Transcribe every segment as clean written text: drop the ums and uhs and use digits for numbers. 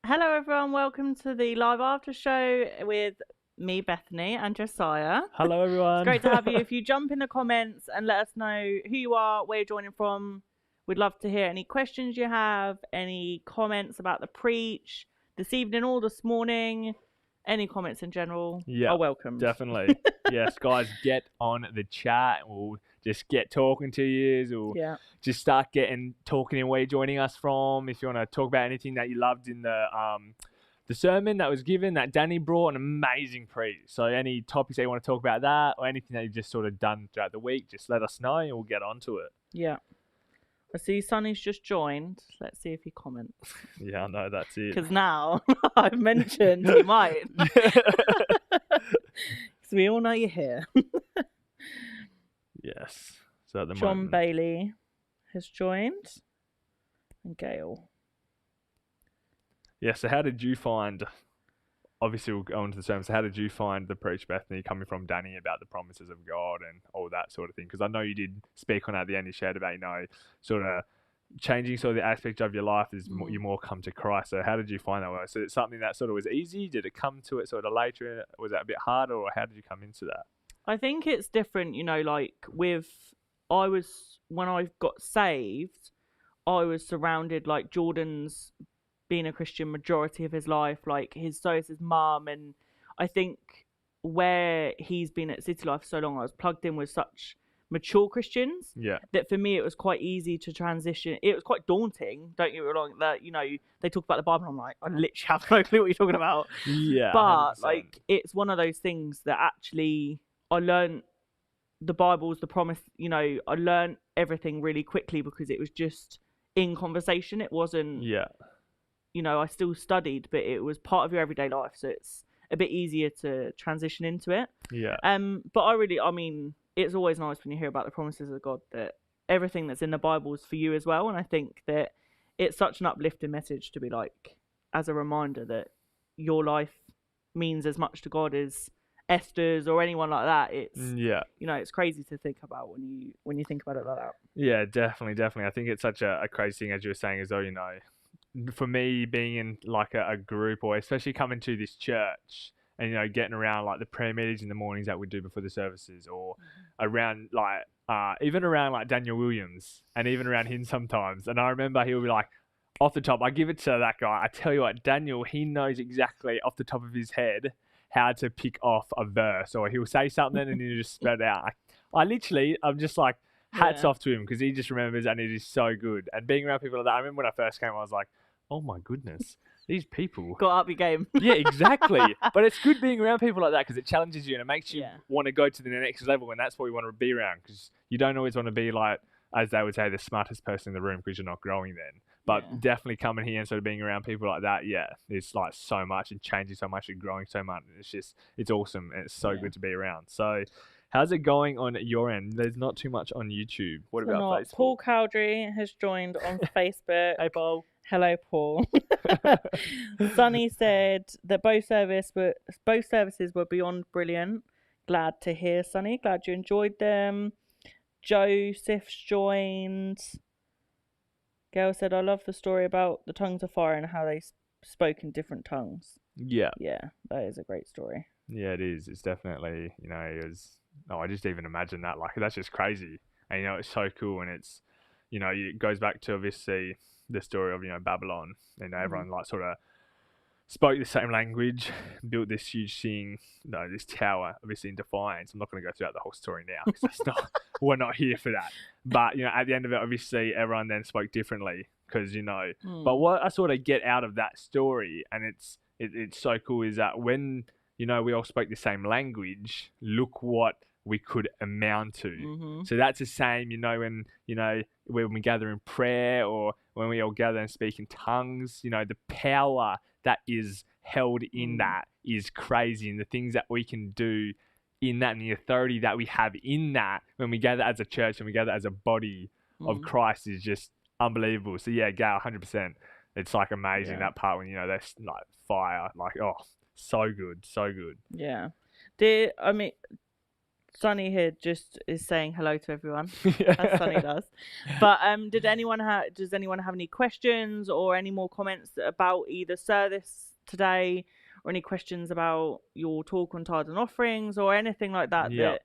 Hello, everyone. Welcome to the Live After show with me, Bethany, and Josiah. Hello, everyone. It's great to have you. If you jump in the comments and let us know who you are, where you're joining from, we'd love to hear any questions you have, any comments about the preach this evening or this morning. Any comments in general are welcome. Definitely. Yes, guys, get on the chat. We'll just get talking to you. We'll just start talking in where you're joining us from. If you want to talk about anything that you loved in the sermon that was given, that Danny brought, an amazing preach. So any topics that you want to talk about that, or anything that you've just sort of done throughout the week, just let us know and we'll get onto it. Yeah. I see Sonny's just joined. Let's see if he comments. Yeah, I know, that's it. Because now I've mentioned he might. So we all know you're here. Yes. So at the John moment, Bailey has joined. And Gail. Yeah, so how did you find... Obviously, we'll go into the sermon. So how did you find the preach, Bethany, coming from Danny about the promises of God and all that sort of thing? Because I know you did speak on at the end. You shared about, sort of changing sort of the aspect of your life as you more come to Christ. So how did you find that? So it's something that sort of was easy? Did it come to it sort of later? Was that a bit harder, or how did you come into that? I think it's different, when I got saved, I was surrounded, like, Jordan's being a Christian majority of his life, like his mum, and I think where he's been at City Life for so long, I was plugged in with such mature Christians that for me it was quite easy to transition. It was quite daunting, don't you? Like that, they talk about the Bible, and I'm like, I literally have no clue what you're talking about. Yeah, but 100%. like, it's one of those things that actually I learned the Bible's the promise. I learned everything really quickly because it was just in conversation. It wasn't. I still studied, but it was part of your everyday life, so it's a bit easier to transition into it. But it's always nice when you hear about the promises of God, that everything that's in the Bible is for you as well. And I think that it's such an uplifting message to be like, as a reminder that your life means as much to God as Esther's or anyone like that. It's it's crazy to think about when you think about it like that. Yeah, definitely. I think it's such a crazy thing, as you were saying, as though, for me, being in like a group, or especially coming to this church and getting around like the prayer meetings in the mornings that we do before the services, or around like even around like Daniel Williams, and even around him sometimes. And I remember he would be like, off the top, I give it to that guy. I tell you what, Daniel, he knows exactly off the top of his head how to pick off a verse, or he'll say something and he'll just spread it out. I'm just like, hats off to him, because he just remembers, and it is so good. And being around people like that, I remember when I first came, I was like, oh my goodness, these people got up your game. Yeah, exactly. But it's good being around people like that, because it challenges you and it makes you want to go to the next level, and that's what we want to be around, because you don't always want to be like, as they would say, the smartest person in the room, because you're not growing then. But definitely coming here and sort of being around people like that, it's like so much and changing so much and growing so much. It's awesome, and it's so good to be around. So how's it going on your end? There's not too much on YouTube. What about Facebook? Paul Cowdery has joined on Facebook. Hey, Paul. Hello, Paul. Sonny said that both services were beyond brilliant. Glad to hear, Sonny. Glad you enjoyed them. Joseph's joined. Gail said, I love the story about the tongues of fire and how they spoke in different tongues. Yeah, that is a great story. Yeah, it is. It's definitely, I just even imagine that. Like, that's just crazy. And, it's so cool. And it's, it goes back to, obviously, the story of, Babylon. Everyone, like, sort of spoke the same language, built this huge thing, this tower, obviously in defiance. I'm not going to go throughout the whole story now, because we're not here for that. But, at the end of it, obviously, everyone then spoke differently, because, But what I sort of get out of that story, and it's so cool, is that when, we all spoke the same language, look what we could amount to. So that's the same, when we gather in prayer, or when we all gather and speak in tongues, the power that is held in that is crazy. And the things that we can do in that, and the authority that we have in that, when we gather as a church and we gather as a body of Christ, is just unbelievable. So yeah, Gail, 100%. It's like amazing, that part when, there's like fire, like, oh, so good. Yeah. Sunny here just is saying hello to everyone, as Sunny does. But does anyone have any questions or any more comments about either service today, or any questions about your talk on tithes and offerings, or anything like that that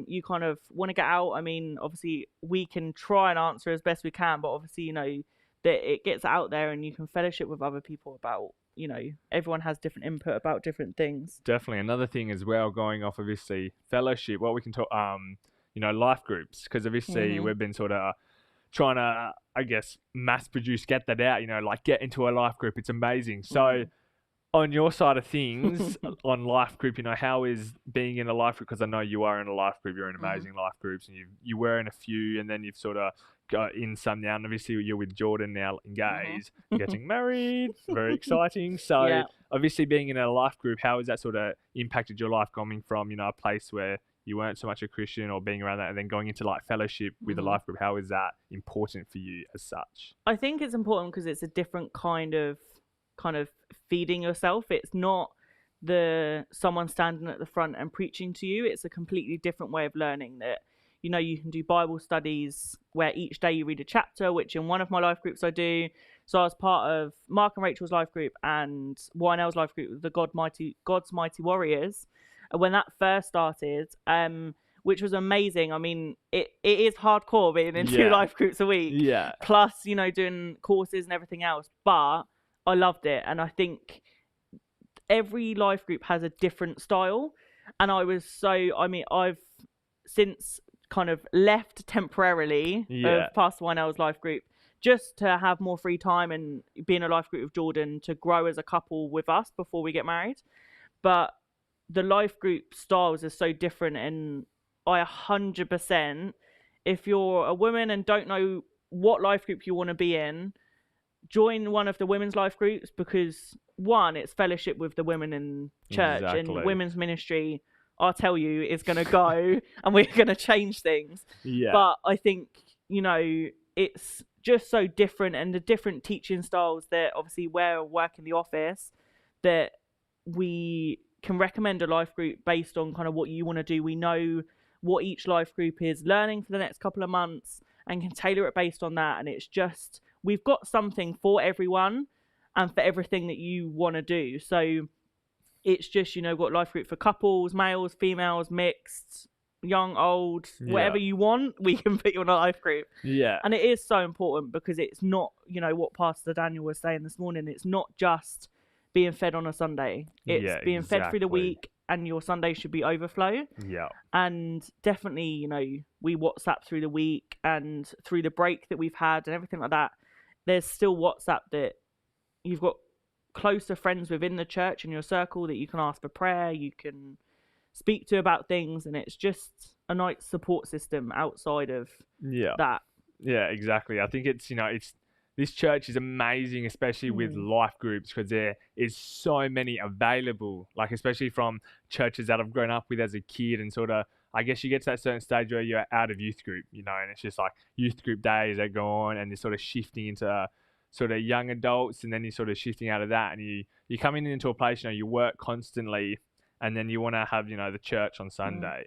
you kind of want to get out? I mean, obviously we can try and answer as best we can, but obviously, you know, that it gets out there and you can fellowship with other people about, you know, everyone has different input about different things. Definitely. Another thing as well, going off obviously fellowship, what we can talk, you know, life groups, because obviously we've been sort of trying to, I guess, mass produce, get that out, you know, like get into a life group. It's amazing. So on your side of things, on life group, you know, how is being in a life group? Because I know you are in a life group, you're in amazing life groups, and you were in a few, and then you've sort of got in some now, and obviously you're with Jordan now, engaged, getting married, very exciting. So obviously being in a life group, how has that sort of impacted your life, coming from, you know, a place where you weren't so much a Christian or being around that, and then going into like fellowship with a life group? How is that important for you as such? I think it's important because it's a different kind of feeding yourself. It's not someone standing at the front and preaching to you. It's a completely different way of learning. That, you know, you can do Bible studies where each day you read a chapter, which in one of my life groups I do. So I was part of Mark and Rachel's life group and YNL's life group, the God's Mighty Warriors. When that first started, which was amazing. I mean, it is hardcore being in 2 life groups a week. Yeah. Plus, you know, doing courses and everything else. But I loved it. And I think every life group has a different style. And I've since kind of left temporarily of Pastor YNL's life group just to have more free time and be in a life group with Jordan to grow as a couple with us before we get married. But the life group styles are so different, and I 100%, if you're a woman and don't know what life group you want to be in, join one of the women's life groups, because one, it's fellowship with the women in church and women's ministry. I'll tell you, is going to go and we're going to change things. Yeah. But I think, you know, it's just so different, and the different teaching styles that obviously where I work in the office, that we can recommend a life group based on kind of what you want to do. We know what each life group is learning for the next couple of months and can tailor it based on that. And it's just, we've got something for everyone and for everything that you want to do. So it's just, you know, got life group for couples, males, females, mixed, young, old, whatever you want, we can put you on a life group. Yeah. And it is so important, because it's not, you know, what Pastor Daniel was saying this morning, it's not just being fed on a Sunday. It's being fed through the week, and your Sunday should be overflow. Yeah. And definitely, you know, we WhatsApp through the week and through the break that we've had and everything like that. There's still WhatsApp that you've got closer friends within the church in your circle that you can ask for prayer, you can speak to about things, and it's just a nice support system outside of that. Yeah, exactly. I think it's, you know, this church is amazing, especially with life groups, because there is so many available, like especially from churches that I've grown up with as a kid, and sort of, I guess you get to that certain stage where you're out of youth group, you know, and it's just like youth group days are gone, and you're sort of shifting into sort of young adults, and then you're sort of shifting out of that, and you're coming into a place, you know, you work constantly, and then you want to have, you know, the church on Sunday.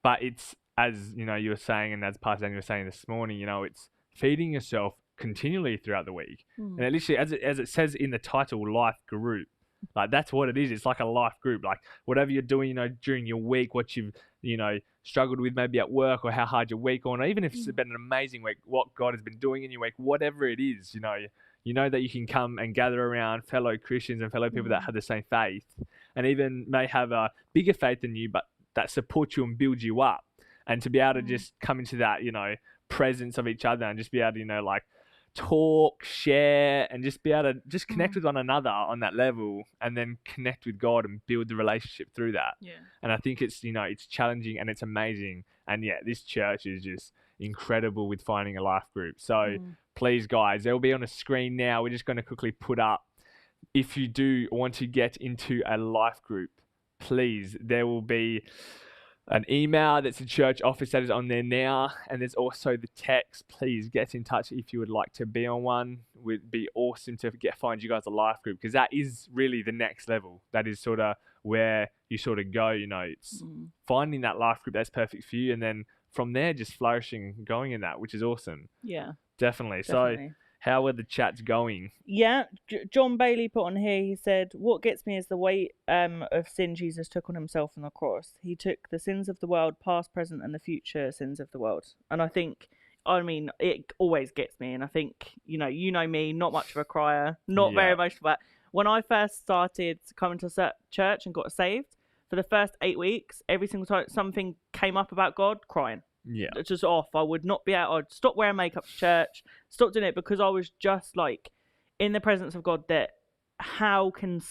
But it's, as, you know, you were saying, and as Pastor Daniel was saying this morning, you know, it's feeding yourself continually throughout the week. And it literally, as it says in the title, life group, like that's what it is. It's like a life group. Like whatever you're doing, you know, during your week, what you've, you know, struggled with maybe at work, or how hard your week gone, or even if it's been an amazing week, what God has been doing in your week, whatever it is, you know that you can come and gather around fellow Christians and fellow people that have the same faith, and even may have a bigger faith than you, but that support you and build you up. And to be able to just come into that, you know, presence of each other, and just be able to, you know, like talk, share, and just be able to just connect with one another on that level, and then connect with God and build the relationship through that. Yeah. And I think it's, you know, it's challenging and it's amazing. And yeah, this church is just incredible with finding a life group. So please, guys, they'll be on a screen now. We're just going to quickly put up, if you do want to get into a life group, please, there will be an email that's a church office that is on there now, and there's also the text. Please get in touch if you would like to be on one. It would be awesome to find you guys a life group, because that is really the next level. That is sort of where you sort of go, it's finding that life group that's perfect for you, and then from there just flourishing, going in that, which is awesome. Yeah, definitely. So how are the chats going? Yeah, John Bailey put on here, he said, what gets me is the weight of sin Jesus took on himself on the cross. He took the sins of the world, past, present, and the future sins of the world. And I mean, it always gets me. And I think, you know me, not much of a crier, not very emotional. But when I first started coming to church and got saved, for the first 8 weeks, every single time something came up about God, crying. Yeah, it's just off. I would not be out. I'd stop wearing makeup to church, stop doing it, because I was just like in the presence of God. That how can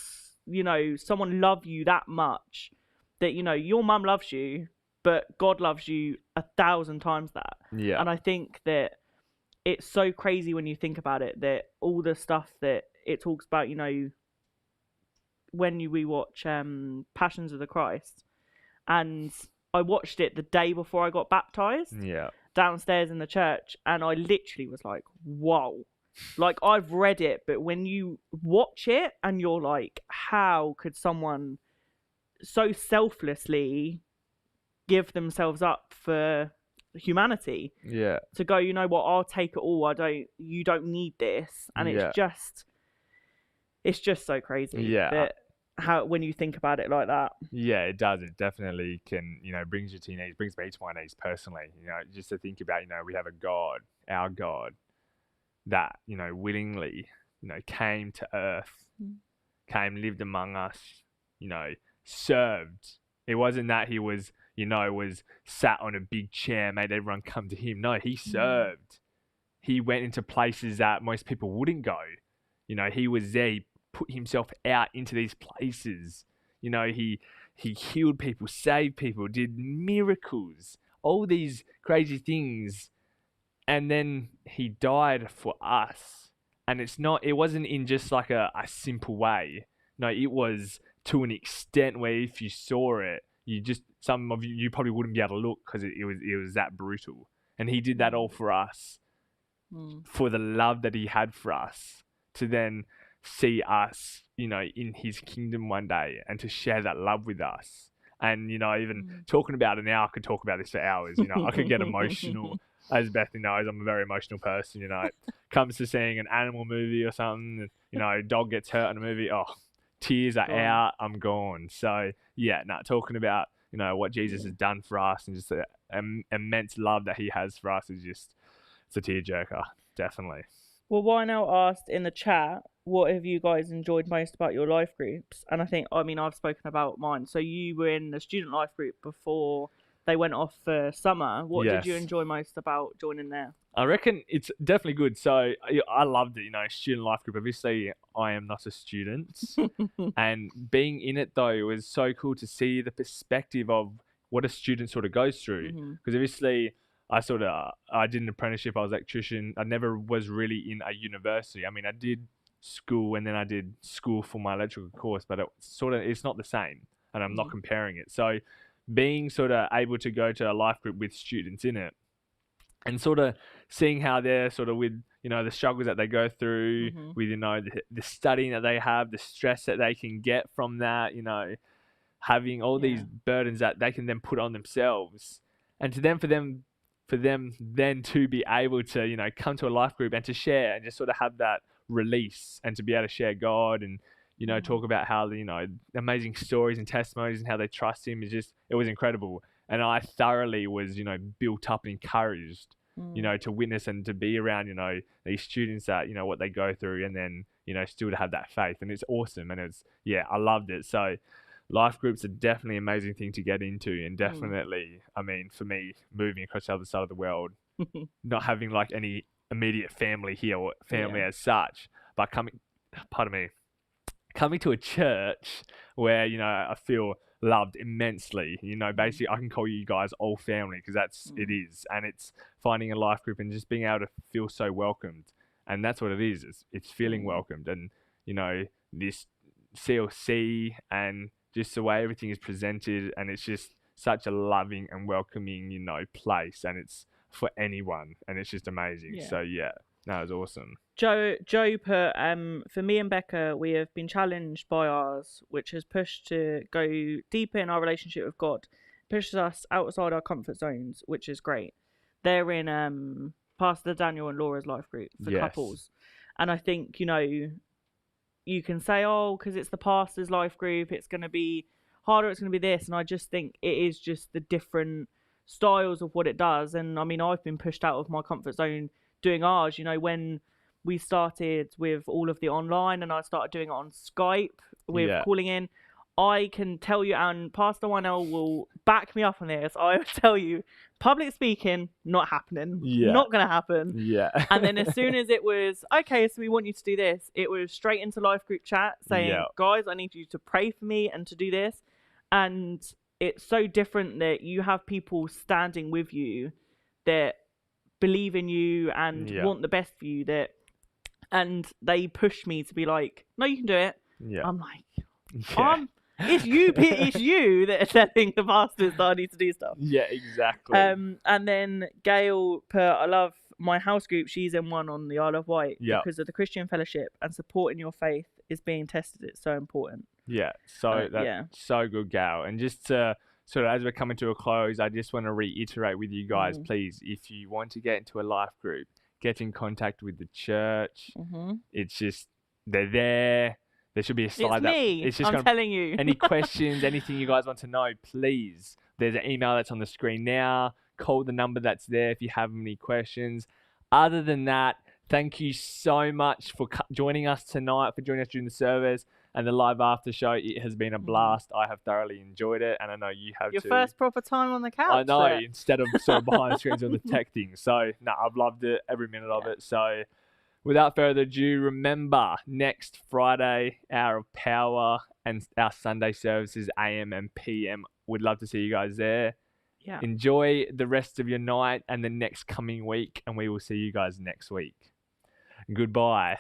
someone love you that much? That your mum loves you, but God loves you 1,000 times that. Yeah, and I think that it's so crazy when you think about it. That all the stuff that it talks about, when we watch Passions of the Christ, and I watched it the day before I got baptized. Downstairs in the church, and I literally was like, whoa. Like, I've read it, but when you watch it and you're like, how could someone so selflessly give themselves up for humanity? Yeah. To go, you know what, I'll take it all. You don't need this. And it's just so crazy. Yeah. How, when you think about it like that. Yeah, it does. It definitely can, brings you to your knees, brings me to my knees personally, just to think about, we have a God, our God, that, willingly, came to earth, lived among us, served. It wasn't that he was, was sat on a big chair, made everyone come to him. No, he served. He went into places that most people wouldn't go. He was there. He put himself out into these places. He healed people, saved people, did miracles, all these crazy things. And then he died for us. And it wasn't in just like a simple way. No, it was to an extent where if you saw it, some of you probably wouldn't be able to look, because it was that brutal. And he did that all for us, for the love that he had for us, to then see us, in his kingdom one day, and to share that love with us. And, even talking about it now, I could talk about this for hours. I could get emotional. As Bethany knows, I'm a very emotional person. It comes to seeing an animal movie or something, and, a dog gets hurt in a movie. Oh, tears are out. I'm gone. So, talking about, what Jesus has done for us, and just the immense love that he has for us, it's a tearjerker, definitely. Well, Wynell asked in the chat, what have you guys enjoyed most about your life groups? And I've spoken about mine. So you were in the student life group before they went off for summer. What did you enjoy most about joining there? I reckon it's definitely good. So I loved it, student life group. Obviously, I am not a student. And being in it, though, it was so cool to see the perspective of what a student sort of goes through. Because obviously, I did an apprenticeship. I was an electrician. I never was really in a university. I did school, and then I did school for my electrical course, but it's not the same, and I'm not comparing it. So being sort of able to go to a life group with students in it, and sort of seeing how they're sort of with, the struggles that they go through, with, the studying that they have, the stress that they can get from that, having all these burdens that they can then put on themselves, and for them then to be able to, come to a life group and to share and just sort of have that release, and to be able to share God, and talk about how the amazing stories and testimonies and how they trust him, it was incredible. And I thoroughly was built up and encouraged to witness and to be around these students that what they go through, and then still to have that faith. And it's awesome, and I loved it. So life groups are definitely an amazing thing to get into, and definitely for me, moving across the other side of the world, not having like any immediate family here or family as such, but coming to a church where I feel loved immesely. Basically I can call you guys all family, because it is, and it's finding a life group and just being able to feel so welcomed, and that's what it is. It's feeling welcomed, and this CLC and just the way everything is presented, and it's just such a loving and welcoming, place, and it's for anyone, and it's just amazing. Yeah. So yeah, that was awesome. Joe put, for me and Becca, we have been challenged by ours, which has pushed to go deeper in our relationship with God, pushes us outside our comfort zones, which is great. They're in Pastor Daniel and Laura's life group for couples, and I think you can say, oh, because it's the pastor's life group, it's going to be harder, it's going to be this, and I just think it is just the different styles of what it does. And I mean, I've been pushed out of my comfort zone doing ours, when we started with all of the online and I started doing it on Skype with calling in. I can tell you, and Pastor Wynell will back me up on this, I will tell you, public speaking, not happening. Not going to happen. Yeah. And then as soon as it was, okay, so we want you to do this, it was straight into life group chat saying, guys, I need you to pray for me and to do this. And it's so different that you have people standing with you that believe in you and want the best for you, and they push me to be like, no, you can do it. I'm like, it's you that are telling the pastors that I need to do stuff. Yeah, exactly. And then Gail put, I love my house group. She's in one on the Isle of Wight because of the Christian fellowship, and supporting your faith is being tested. It's so important. Yeah, so that's so good, Gail. And just to sort of, as we're coming to a close, I just want to reiterate with you guys, please, if you want to get into a life group, get in contact with the church. It's just, they're there. There should be a slide. It's me. I'm telling you. Any questions, anything you guys want to know, please. There's an email that's on the screen now. Call the number that's there if you have any questions. Other than that, thank you so much for joining us tonight, for joining us during the service and the live after show. It has been a blast. I have thoroughly enjoyed it, and I know you have too. Your first proper time on the couch. I know, instead of sort of behind the screens on the tech thing. So, I've loved it, every minute of it. So, without further ado, remember, next Friday, Hour of Power, and our Sunday services, AM and PM. We'd love to see you guys there. Yeah. Enjoy the rest of your night and the next coming week, and we will see you guys next week. Goodbye.